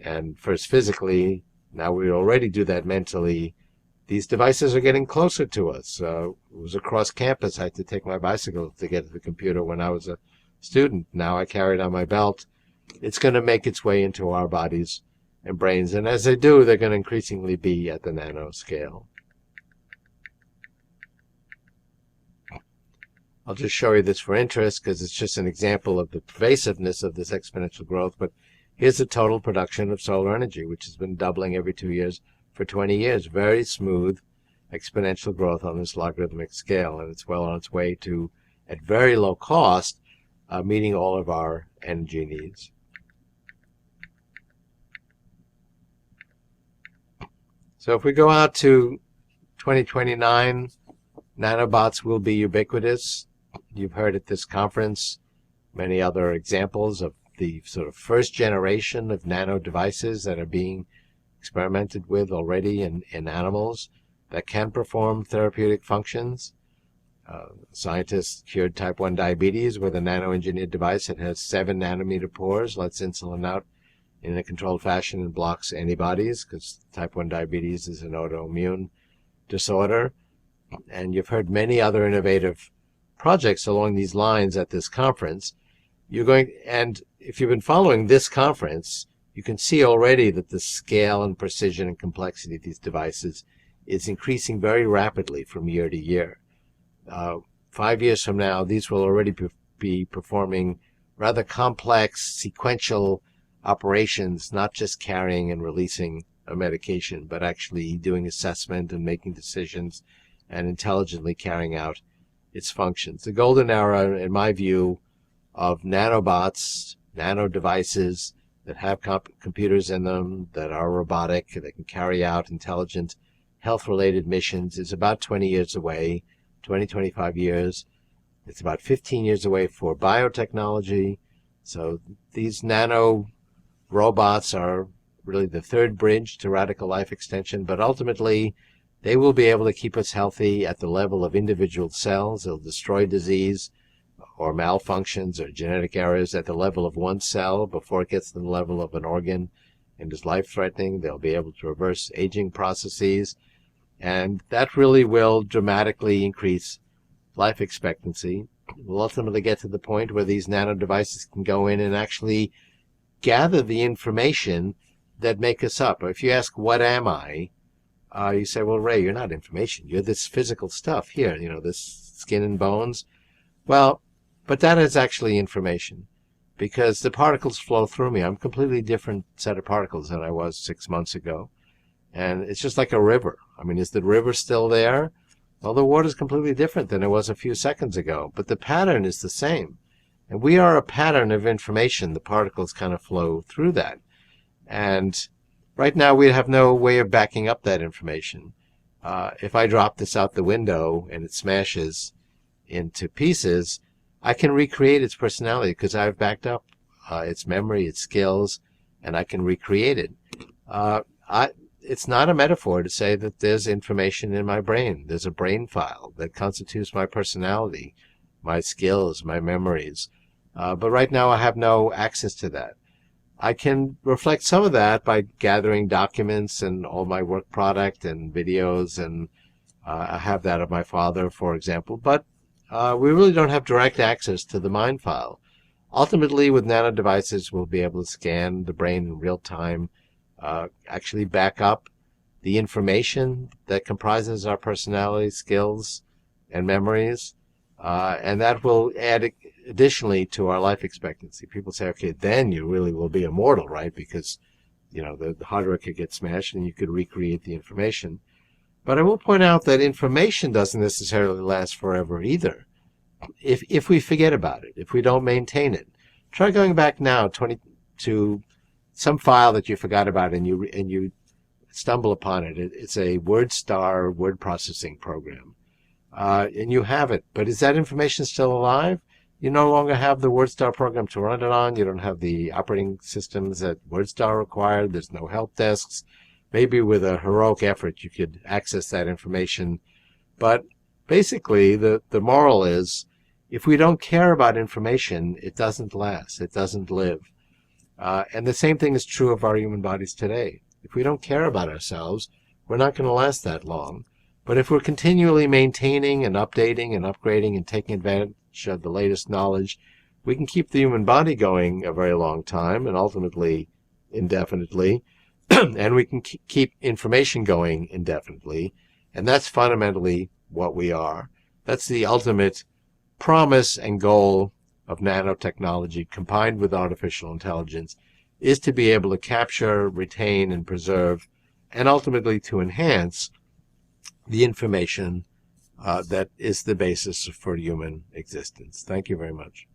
And first physically, now we already do that mentally. These devices are getting closer to us. It was across campus. I had to take my bicycle to get to the computer when I was a student. Now I carry it on my belt. It's going to make its way into our bodies and brains. And as they do, they're going to increasingly be at the nanoscale. I'll just show you this for interest because it's just an example of the pervasiveness of this exponential growth. But here's the total production of solar energy, which has been doubling every 2 years for 20 years. Very smooth exponential growth on this logarithmic scale. And it's well on its way to, at very low cost, meeting all of our energy needs. So if we go out to 2029, nanobots will be ubiquitous. You've heard at this conference many other examples of the sort of first generation of nano devices that are being experimented with already in animals that can perform therapeutic functions. Scientists cured type 1 diabetes with a nano-engineered device that has 7 nanometer pores, lets insulin out in a controlled fashion and blocks antibodies, because type 1 diabetes is an autoimmune disorder. And you've heard many other innovative projects along these lines at this conference. And if you've been following this conference, you can see already that the scale and precision and complexity of these devices is increasing very rapidly from year to year. 5 years from now, these will already be performing rather complex sequential operations, not just carrying and releasing a medication, but actually doing assessment and making decisions and intelligently carrying out its functions. The golden era, in my view, of nanobots, nano devices that have computers in them, that are robotic, that can carry out intelligent health-related missions, is about 20 years away, 20, 25 years. It's about 15 years away for biotechnology. So these nano robots are really the third bridge to radical life extension, but ultimately they will be able to keep us healthy at the level of individual cells. They'll destroy disease or malfunctions or genetic errors at the level of one cell before it gets to the level of an organ and is life-threatening. They'll be able to reverse aging processes, and that really will dramatically increase life expectancy. We'll ultimately get to the point where these nano devices can go in and actually gather the information that make us up. If you ask, what am I? You say, well, Ray, you're not information. You're this physical stuff here, this skin and bones. Well, but that is actually information, because the particles flow through me. I'm a completely different set of particles than I was 6 months ago. And it's just like a river. I mean, is the river still there? Well, the water is completely different than it was a few seconds ago, but the pattern is the same. And we are a pattern of information. The particles kind of flow through that. And right now we have no way of backing up that information. If I drop this out the window and it smashes into pieces, I can recreate its personality because I've backed up its memory, its skills, and I can recreate it. It's not a metaphor to say that there's information in my brain. There's a brain file that constitutes my personality, my skills, my memories. But right now I have no access to that. I can reflect some of that by gathering documents and all my work product and videos, and I have that of my father, for example. But we really don't have direct access to the mind file. Ultimately, with nano devices, we'll be able to scan the brain in real time, actually back up the information that comprises our personality, skills, and memories, and that will add additionally to our life expectancy. People say, okay, then you really will be immortal, right? Because, the hardware could get smashed and you could recreate the information. But I will point out that information doesn't necessarily last forever either. If we forget about it, if we don't maintain it. Try going back now to some file that you forgot about and you stumble upon it. It's a WordStar word processing program. And you have it. But is that information still alive? You no longer have the WordStar program to run it on. You don't have the operating systems that WordStar required. There's no help desks. Maybe with a heroic effort you could access that information. But basically the moral is, if we don't care about information, it doesn't last. It doesn't live. And the same thing is true of our human bodies today. If we don't care about ourselves, we're not going to last that long. But if we're continually maintaining and updating and upgrading and taking advantage of the latest knowledge, we can keep the human body going a very long time and ultimately indefinitely. And we can keep information going indefinitely. And that's fundamentally what we are. That's the ultimate promise and goal of nanotechnology combined with artificial intelligence, is to be able to capture, retain, and preserve, and ultimately to enhance the information that is the basis for human existence. Thank you very much.